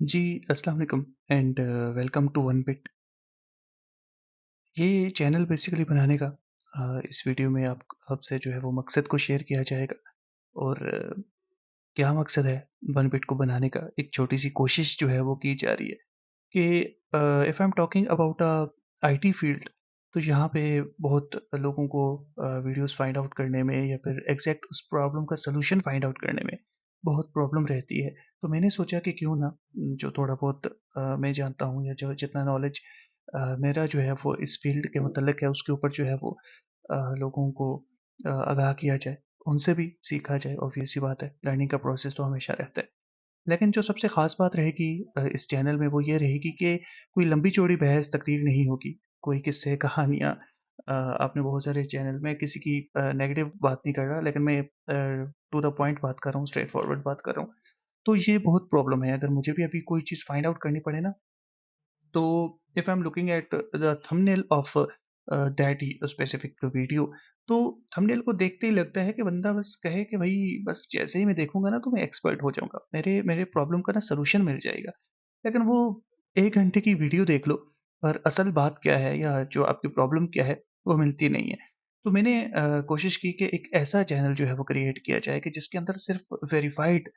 जी, अस्सलाम वालेकुम and welcome to one bit. ये चैनल बेसिकली बनाने का इस वीडियो में आप आपसे जो है वो मकसद को शेयर किया जाएगा और क्या मकसद है वन बिट को बनाने का, एक छोटी-सी कोशिश जो है वो की जा रही है कि if I am talking about IT field. तो यहाँ पे बहुत लोगों को वीडियोज़ फाइंड आउट करने में या फिर एग्ज़ैक्ट उस प्रॉब्लम का सॉल्यूशन फाइंड आउट करने में बहुत प्रॉब्लम रहती है। तो मैंने सोचा कि क्यों ना जो थोड़ा बहुत मैं जानता हूँ या जो जितना नॉलेज मेरा जो है वो इस फ़ील्ड के मुतल्लिक है उसके ऊपर जो है वो लोगों को आगाह किया जाए, उनसे भी सीखा जाए। ऑब्वियस सी बात है, लर्निंग का प्रोसेस तो हमेशा रहता है। लेकिन जो सबसे ख़ास बात रहेगी इस चैनल में वो ये रहेगी कि कोई लंबी-चौड़ी बहस तकरीर नहीं होगी, कोई किस्से कहानियाँ आपने बहुत सारे चैनल में किसी की नेगेटिव बात नहीं कर रहा, लेकिन मैं टू द पॉइंट बात कर रहा हूँ, स्ट्रेट फॉरवर्ड बात कर रहा हूँ। तो ये बहुत प्रॉब्लम है, अगर मुझे भी अभी कोई चीज़ फाइंड आउट करनी पड़े ना, तो if I am looking at the thumbnail of that specific video, तो थंबनेल को देखते ही लगता है कि बंदा बस कहे कि भाई बस जैसे ही मैं देखूंगा ना तो मैं एक्सपर्ट हो जाऊंगा, मेरे मेरे प्रॉब्लम का ना सलूशन मिल जाएगा। लेकिन वो 1 घंटे की वीडियो देख लो, पर असल बात क्या है या जो आपकी प्रॉब्लम क्या है वो मिलती नहीं है। तो मैंने कोशिश की कि एक ऐसा चैनल जो है वो क्रिएट किया जाए कि जिसके अंदर सिर्फ वेरीफाइड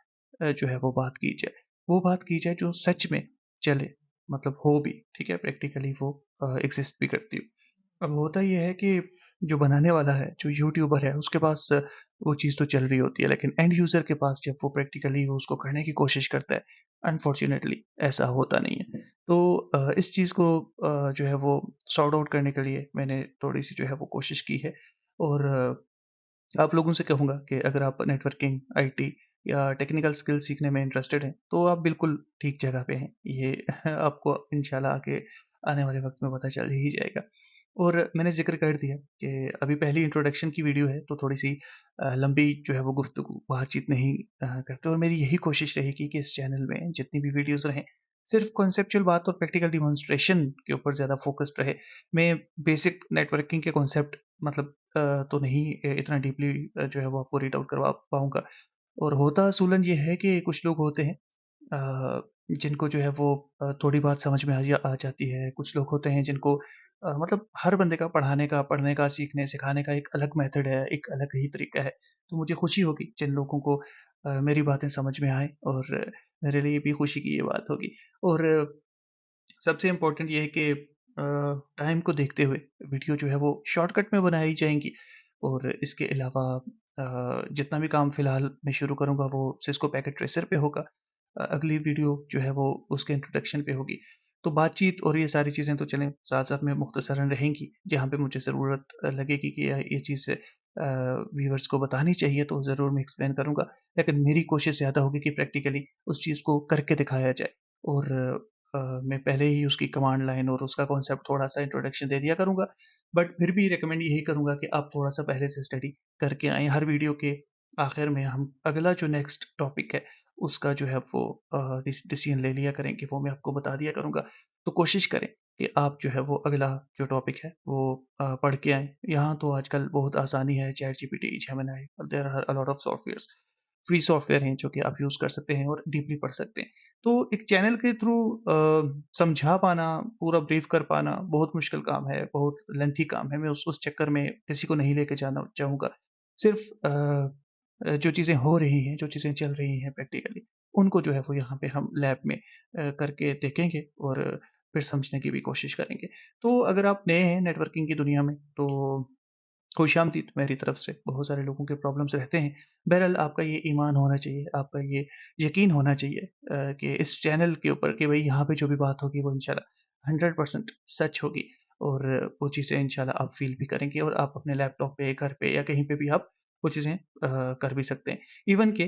जो है वो बात की जाए, वो बात की जाए जो सच में चले, मतलब हो भी, ठीक है? प्रैक्टिकली वो एग्ज़िस्ट भी करती हो। अब होता ये है कि जो बनाने वाला है, जो यूट्यूबर है, उसके पास वो चीज़ तो चल रही होती है, लेकिन एंड यूज़र के पास जब वो प्रैक्टिकली वो उसको करने की कोशिश करता है, अनफॉर्च्यूनेटली ऐसा होता नहीं है। तो इस चीज़ को जो है वो सॉर्ट आउट करने के लिए मैंने थोड़ी-सी जो है वो कोशिश की है और आप लोगों से कहूँगा कि अगर आप नेटवर्किंग, आईटी या टेक्निकल स्किल सीखने में इंटरेस्टेड हैं, तो आप बिल्कुल ठीक जगह पे हैं। ये आपको इंशाल्लाह आगे आने वाले वक़्त में पता चल ही जाएगा। और मैंने ज़िक्र कर दिया कि अभी पहली इंट्रोडक्शन की वीडियो है, तो थोड़ी-सी लंबी जो है वो गुफ्तगू, बातचीत नहीं करते और मेरी यही कोशिश रहेगी कि इस चैनल में जितनी भी वीडियोज़ रहें, सिर्फ़ कॉन्सेप्चुअल बात और प्रैक्टिकल डेमोंस्ट्रेशन के ऊपर ज़्यादा फ़ोकस्ड रहे। मैं बेसिक नेटवर्किंग के कॉन्सेप्ट मतलब तो नहीं इतना डीपली जो है वो आपको रीड आउट करवा पाऊँगा। और होता असूलन ये है कि कुछ लोग होते हैं जिनको जो है वो थोड़ी बात समझ में आ जाती है। कुछ लोग होते हैं जिनको मतलब हर बंदे का पढ़ाने का, पढ़ने का, सीखने, सिखाने का एक अलग मेथड है, एक अलग ही तरीका है। तो मुझे खुशी होगी जिन लोगों को मेरी बातें समझ में आएँ और मेरे लिए भी खुशी की ये बात होगी। और सबसे इम्पोर्टेंट ये है कि टाइम को देखते हुए वीडियो जो है वो शॉर्टकट में बनाई जाएँगी और इसके अलावा जितना भी काम फ़िलहाल मैं शुरू करूँगा वो सिस्को पैकेट ट्रेसर पे होगा। अगली वीडियो जो है वो उसके इंट्रोडक्शन पे होगी। तो बातचीत और ये सारी चीज़ें तो चलें साथ-साथ में मुख्तसरन रहेंगी, जहाँ पे मुझे ज़रूरत लगेगी कि ये चीज़ व्यूअर्स को बतानी चाहिए तो ज़रूर मैं एक्सप्लेन करूँगा। लेकिन मेरी कोशिश ज़्यादा होगी कि प्रैक्टिकली उस चीज़ को करके दिखाया जाए और मैं पहले ही उसकी कमांड लाइन और उसका कॉन्सेप्ट थोड़ा-सा इंट्रोडक्शन दे दिया करूँगा। बट फिर भी रिकमेंड यही करूँगा कि आप थोड़ा-सा पहले से स्टडी करके आएँ। हर वीडियो के आखिर में हम अगला जो नेक्स्ट टॉपिक है, उसका जो है वो डिसीज़न ले लिया करें कि वो मैं आपको बता दिया करूँगा। तो कोशिश करें कि आप जो है वो अगला जो टॉपिक है वो पढ़ के आएँ। यहाँ तो आजकल बहुत आसानी है, ChatGPT, Gemini, there are a lot of softwares, free software हैं जो कि आप यूज़ कर सकते हैं और डीपली पढ़ सकते हैं। तो एक चैनल के थ्रू समझा पाना, पूरा ब्रीफ़ कर पाना बहुत मुश्किल काम है, बहुत लेंथी काम है। मैं उस चक्कर में किसी को नहीं लेके जाना चाहूँगा। सिर्फ़ जो चीज़ें हो रही हैं, जो चीज़ें चल रही हैं प्रैक्टिकली, उनको जो है वो यहाँ पे हम लैब में करके देखेंगे और फिर समझने की भी कोशिश करेंगे। तो अगर आप नए हैं नेटवर्किंग की दुनिया में, तो खुशामदीद मेरी तरफ से। बहुत सारे लोगों के प्रॉब्लम्स रहते हैं। बहरहाल आपका ये ईमान होना चाहिए, आपका ये यकीन होना चाहिए कि इस चैनल के ऊपर कि भई यहाँ पे जो भी बात होगी वो इंशाल्लाह 100% सच होगी और वो चीज़ें इंशाल्लाह आप फ़ील भी करेंगे और आप अपने लैपटॉप पे, घर पे या कहीं पे भी आप वो चीज़ें कर भी सकते हैं। इवन कि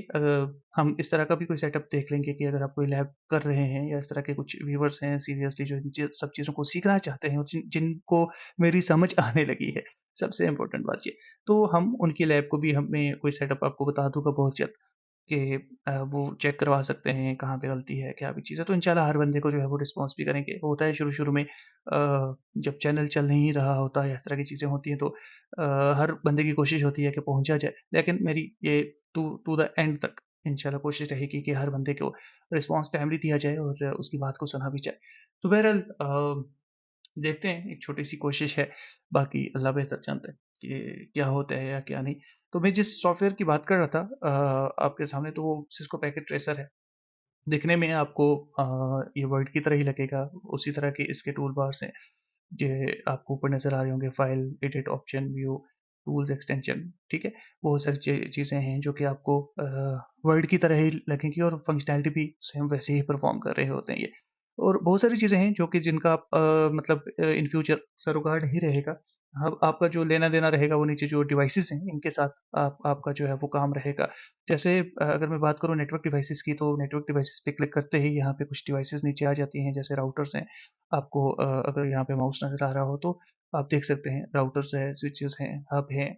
हम इस तरह का भी कोई सेटअप देख लेंगे कि अगर आप कोई लैब कर रहे हैं या इस तरह के कुछ व्यूअर्स हैं सीरियसली जो इन सब चीज़ों को सीखना चाहते हैं और जिनको मेरी समझ आने लगी है, सबसे इम्पोर्टेंट बात ये। तो हम उनकी लैब को भी हमें कोई सेटअप आपको बता दूँगा बहुत जल्द कि वो चेक करवा सकते हैं कहाँ पे गलती है, क्या भी चीज़ है। तो इंशाल्लाह हर बंदे को जो है वो रिस्पॉन्स भी करेंगे। होता है शुरू-शुरू में जब चैनल चल नहीं रहा होता है, इस तरह की चीज़ें होती हैं तो हर बंदे की कोशिश होती है कि पहुँचा जाए। लेकिन मेरी ये टू टू द एंड तक इंशाल्लाह कोशिश रहेगी कि हर बंदे को रिस्पॉन्स टाइमली दिया जाए और उसकी बात को सुना भी जाए। तो बहरहाल देखते हैं, एक छोटी-सी कोशिश है, बाकी अल्लाह बेहतर जानता है कि क्या होता है या क्या नहीं। तो मैं जिस सॉफ्टवेयर की बात कर रहा था आपके सामने, तो वो सिस्को पैकेट ट्रेसर है। दिखने में आपको ये वर्ड की तरह ही लगेगा, उसी तरह के इसके टूल बार्स हैं। ये आपको ऊपर नज़र आ रहे होंगे, file, edit option, view, tools, extension, ठीक है? बहुत सारी चीज़ें हैं जो कि आपको वर्ड की तरह ही लगेंगी और फंक्शनैलिटी भी सेम वैसे ही परफ़ॉर्म कर रहे होते हैं ये। और बहुत सारी चीज़ें हैं जो कि जिनका आप मतलब इन फ्यूचर सरोकार नहीं रहेगा। अब आपका जो लेना-देना रहेगा वो नीचे जो डिवाइसेज़ हैं इनके साथ आपका जो है वो काम रहेगा। जैसे अगर मैं बात करूँ नेटवर्क डिवाइसेज़ की, तो नेटवर्क डिवाइसेज़ पे क्लिक करते ही यहाँ पे कुछ डिवाइसेज़ नीचे आ जाती हैं, जैसे राउटर्स हैं। आपको अगर यहाँ पे माउस नज़र आ रहा हो तो आप देख सकते हैं, राउटर्स है, स्विचेस हैं, हब हैं,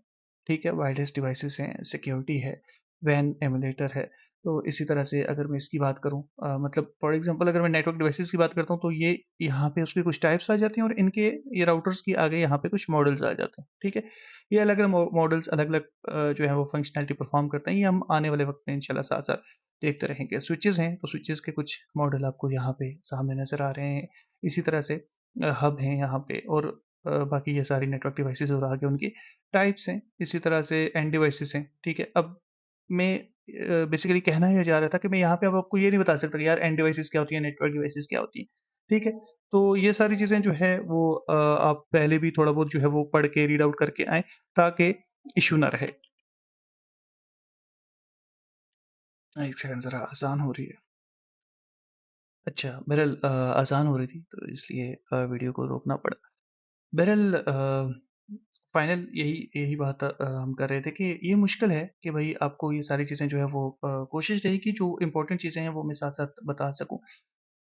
ठीक है? वायरलेस डिवाइसेज़ हैं, सिक्योरिटी है, वैन एमुलेटर है। तो इसी तरह से अगर मैं इसकी बात करूँ मतलब फॉर एग्ज़ाम्पल अगर मैं नेटवर्क डिवाइसेज़ की बात करता हूँ, तो ये यहाँ पे उसकी कुछ टाइप्स आ जाती हैं और इनके ये राउटर्स की आगे यहाँ पे कुछ मॉडल्स आ जाते हैं, ठीक है? ये अलग-अलग मॉडल्स अलग-अलग जो है वो फंक्शनैलिटी परफ़ॉर्म करते हैं, ये हम आने वाले वक़्त में इंशाल्लाह साथ-साथ देखते रहेंगे। स्विचेस हैं, तो स्विचेस के कुछ मॉडल आपको यहाँ पे सामने नज़र आ रहे हैं। इसी तरह से हब हैं यहाँ पे और बाकी ये सारी नेटवर्क डिवाइसेज़ और आगे उनकी टाइप्स हैं। इसी तरह से एंड डिवाइसेज़ हैं, ठीक है? अब मैं बेसिकली कहना ये चाह रहा था कि मैं यहाँ पे अब आपको ये नहीं बता सकता कि यार एंड डिवाइसेज़ क्या होती हैं, नेटवर्क डिवाइसेज़ क्या होती हैं, ठीक है? तो ये सारी चीज़ें जो है वो आप पहले भी थोड़ा बहुत जो है वो पढ़ के रीड आउट करके आएँ, ताकि इश्यू ना रहे। 1 सेकंड ज़रा अज़ान हो रही है। अच्छा, बहरहाल अज़ान हो रही थी तो इसलिए वीडियो को रोकना पड़ा। बहरहाल फाइनल यही यही बात हम कर रहे थे कि ये मुश्किल है कि भई आपको ये सारी चीज़ें जो है वो कोशिश रहेगी जो इम्पोर्टेंट चीज़ें हैं वो मैं साथ-साथ बता सकूँ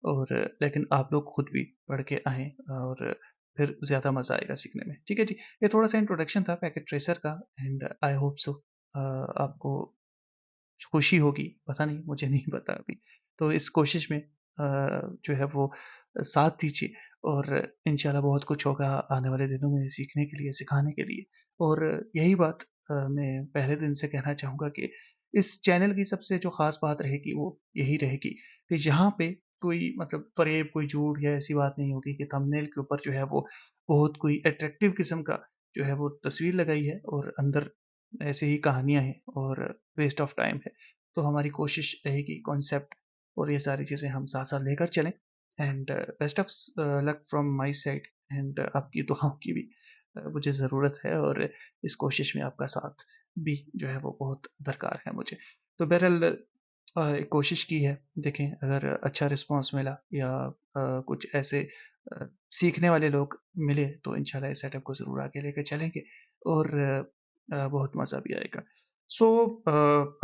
और लेकिन आप लोग खुद भी पढ़ के आएँ और फिर ज़्यादा मज़ा आएगा सीखने में। ठीक है जी, ये थोड़ा-सा इंट्रोडक्शन था पैकेट ट्रेसर का एंड आई होप सो आपको खुशी होगी, पता नहीं मुझे नहीं पता अभी। तो इस कोशिश में जो है वो साथ दीजिए और इंशाल्लाह बहुत कुछ होगा आने वाले दिनों में सीखने के लिए, सिखाने के लिए। और यही बात मैं पहले दिन से कहना चाहूँगा कि इस चैनल की सबसे जो ख़ास बात रहेगी वो यही रहेगी कि यहाँ पे कोई मतलब फ़रेब, कोई झूठ या ऐसी बात नहीं होगी कि थंबनेल के ऊपर जो है वो बहुत कोई अट्रैक्टिव किस्म का जो है वो तस्वीर लगाई है और अंदर ऐसे ही कहानियाँ हैं और वेस्ट ऑफ टाइम है। तो हमारी कोशिश रहेगी कॉन्सेप्ट और ये सारी चीज़ें हम साथ-साथ लेकर चलें and best of luck from my side and आपकी दुआओं की भी मुझे ज़रूरत है और इस कोशिश में आपका साथ भी जो है वो बहुत दरकार है मुझे। तो बहरहाल एक कोशिश की है, देखें अगर अच्छा रिस्पॉन्स मिला या कुछ ऐसे सीखने वाले लोग मिले तो इंशाल्लाह इस सेटअप को ज़रूर आगे लेके चलेंगे और बहुत मज़ा भी आएगा। सो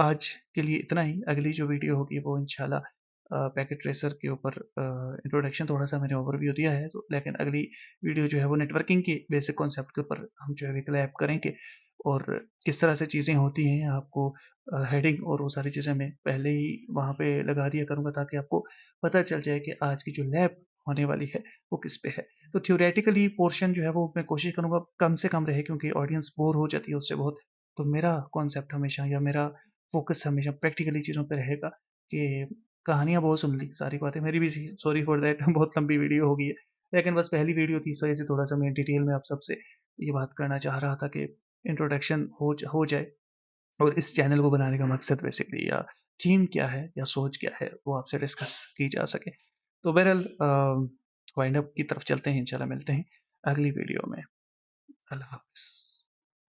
आज के लिए इतना ही, अगली जो वीडियो होगी वो इंशाल्लाह पैकेट ट्रेसर के ऊपर इंट्रोडक्शन थोड़ा-सा मैंने ओवरव्यू दिया है तो लेकिन अगली वीडियो जो है वो नेटवर्किंग के बेसिक कॉन्सेप्ट के ऊपर हम जो है कोलैब करेंगे और किस तरह से चीज़ें होती हैं आपको हेडिंग और वो सारी चीज़ें मैं पहले ही वहाँ पे लगा दिया करूँगा ताकि आपको पता चल जाए कि आज की जो लैब होने वाली है वो किस पे है। तो थ्योरेटिकली पोर्शन जो है वो मैं कोशिश करूँगा कम से कम रहे क्योंकि ऑडियंस बोर हो जाती है उससे बहुत। तो मेरा कॉन्सेप्ट हमेशा या मेरा फ़ोकस हमेशा प्रैक्टिकली चीज़ों पे रहेगा कि कहानियाँ बहुत सुन ली, सारी बातें मेरी भी सी सॉरी फॉर दैट बहुत लंबी वीडियो हो गई है। लेकिन बस पहली वीडियो थी इस वजह से थोड़ा-सा मैं डिटेल में आप सबसे ये बात करना चाह रहा था कि इंट्रोडक्शन हो जाए और इस चैनल को बनाने का मकसद बेसिकली या थीम क्या है या सोच क्या है वो आपसे डिस्कस की जा सके। तो बहरहाल वाइंड अप की तरफ चलते हैं, इंशाल्लाह मिलते हैं अगली वीडियो में। अल्लाह हाफ़िज़।